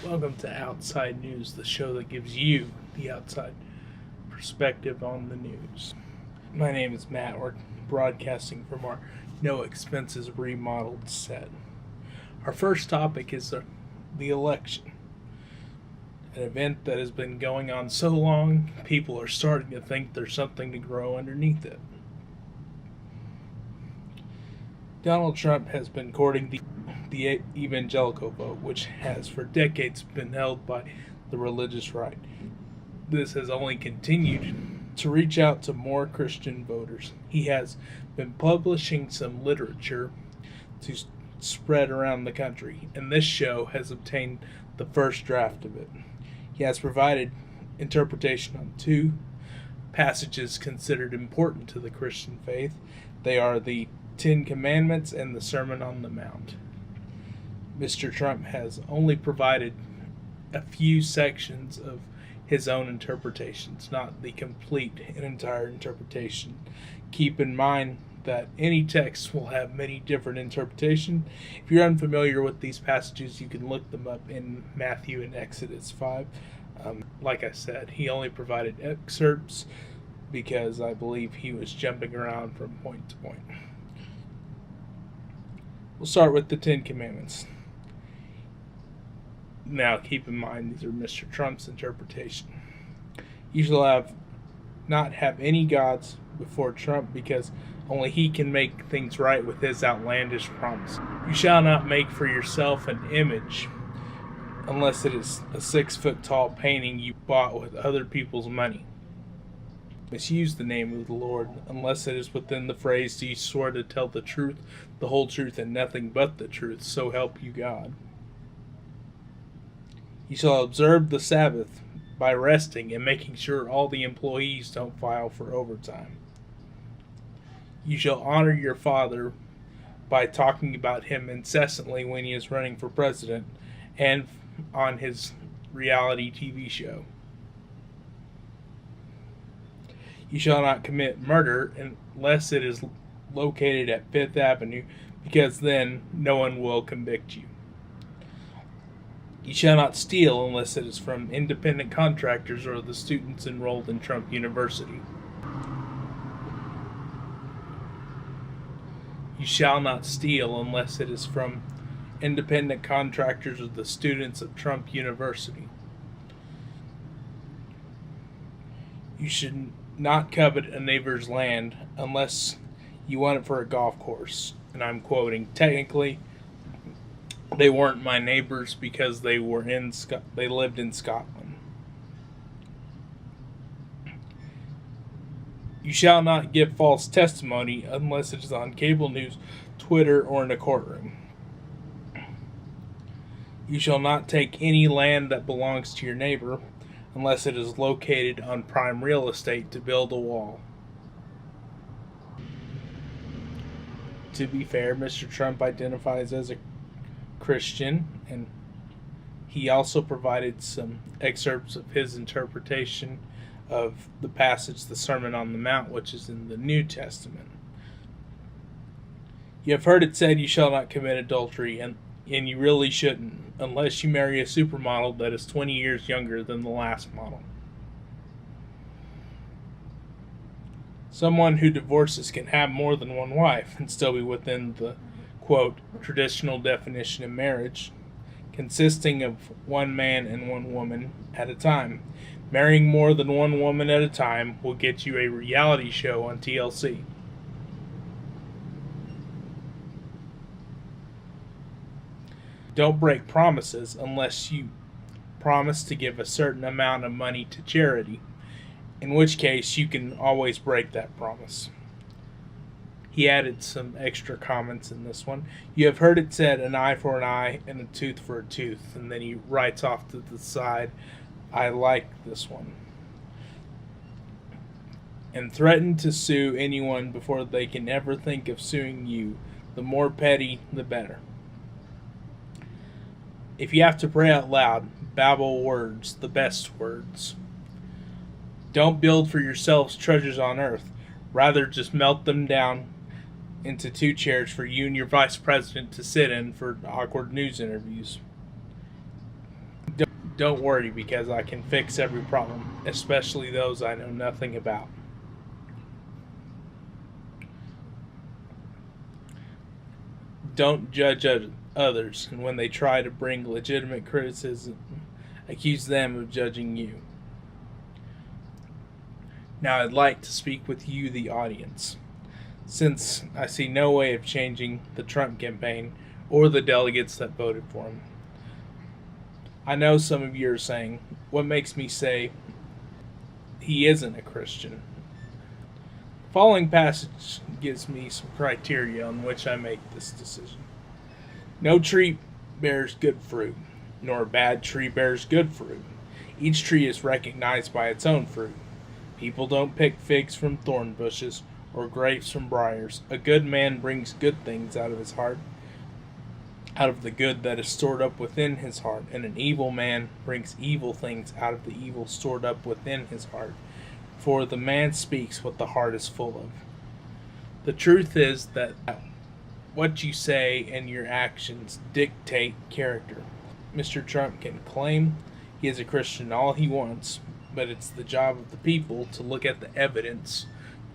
Welcome to Outside News, the show that gives you the outside perspective on the news. My name is Matt. We're broadcasting from our no expenses remodeled set. Our first topic is the election, an event that has been going on so long, people are starting to think there's something to grow underneath it. Donald Trump has been courting the evangelical vote, which has for decades been held by the religious right. This has only continued to reach out to more Christian voters. He has been publishing some literature to spread around the country, and this show has obtained the first draft of it. He has provided interpretation on two passages considered important to the Christian faith. They are the Ten Commandments and the Sermon on the Mount. Mr. Trump has only provided a few sections of his own interpretations, not the complete and entire interpretation. Keep in mind that any text will have many different interpretations. If you're unfamiliar with these passages, you can look them up in Matthew and Exodus 5. Like I said, he only provided excerpts because I believe he was jumping around from point to point. We'll start with the Ten Commandments. Now, keep in mind, these are Mr. Trump's interpretation. You shall not have any gods before Trump, because only he can make things right with his outlandish promise. You shall not make for yourself an image unless it is a 6-foot-tall painting you bought with other people's money. Misuse the name of the Lord unless it is within the phrase, "You swore to tell the truth, the whole truth, and nothing but the truth, so help you God." You shall observe the Sabbath by resting and making sure all the employees don't file for overtime. You shall honor your father by talking about him incessantly when he is running for president and on his reality TV show. You shall not commit murder unless it is located at 5th Avenue, because then no one will convict you. You shall not steal unless it is from independent contractors or the students enrolled in Trump University. You shall not steal unless it is from independent contractors or the students of Trump University. You should not covet a neighbor's land unless you want it for a golf course. And I'm quoting, technically, they weren't my neighbors because they lived in Scotland. You shall not give false testimony unless it is on cable news, Twitter, or in a courtroom. You shall not take any land that belongs to your neighbor unless it is located on prime real estate to build a wall. To be fair, Mr. Trump identifies as a Christian, and he also provided some excerpts of his interpretation of the passage, the Sermon on the Mount, which is in the New Testament. You have heard it said, "You shall not commit adultery," and you really shouldn't, unless you marry a supermodel that is 20 years younger than the last model. Someone who divorces can have more than one wife and still be within the, quote, traditional definition of marriage, consisting of one man and one woman at a time. Marrying more than one woman at a time will get you a reality show on TLC. Don't break promises unless you promise to give a certain amount of money to charity, in which case you can always break that promise. He added some extra comments in this one. You have heard it said, "An eye for an eye and a tooth for a tooth," and then he writes off to the side, "I like this one." And threaten to sue anyone before they can ever think of suing you. The more petty, the better. If you have to pray out loud, babble words, the best words. Don't build for yourselves treasures on earth. Rather, just melt them down into 2 chairs for you and your vice president to sit in for awkward news interviews. Don't worry, because I can fix every problem, especially those I know nothing about. Don't judge others, and when they try to bring legitimate criticism, accuse them of judging you. Now I'd like to speak with you, the audience, since I see no way of changing the Trump campaign or the delegates that voted for him. I know some of you are saying, what makes me say he isn't a Christian? The following passage gives me some criteria on which I make this decision. No tree bears good fruit, nor a bad tree bears good fruit. Each tree is recognized by its own fruit. People don't pick figs from thorn bushes or grapes from briars. A good man brings good things out of his heart, out of the good that is stored up within his heart, and an evil man brings evil things out of the evil stored up within his heart. For the man speaks what the heart is full of. The truth is that what you say and your actions dictate character. Mr. Trump can claim he is a Christian all he wants, but it's the job of the people to look at the evidence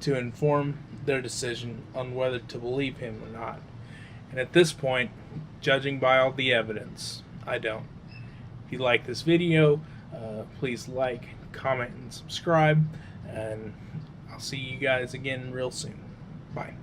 to inform their decision on whether to believe him or not. And at this point, judging by all the evidence, I don't. If you like this video, please like, comment, and subscribe, and I'll see you guys again real soon. Bye.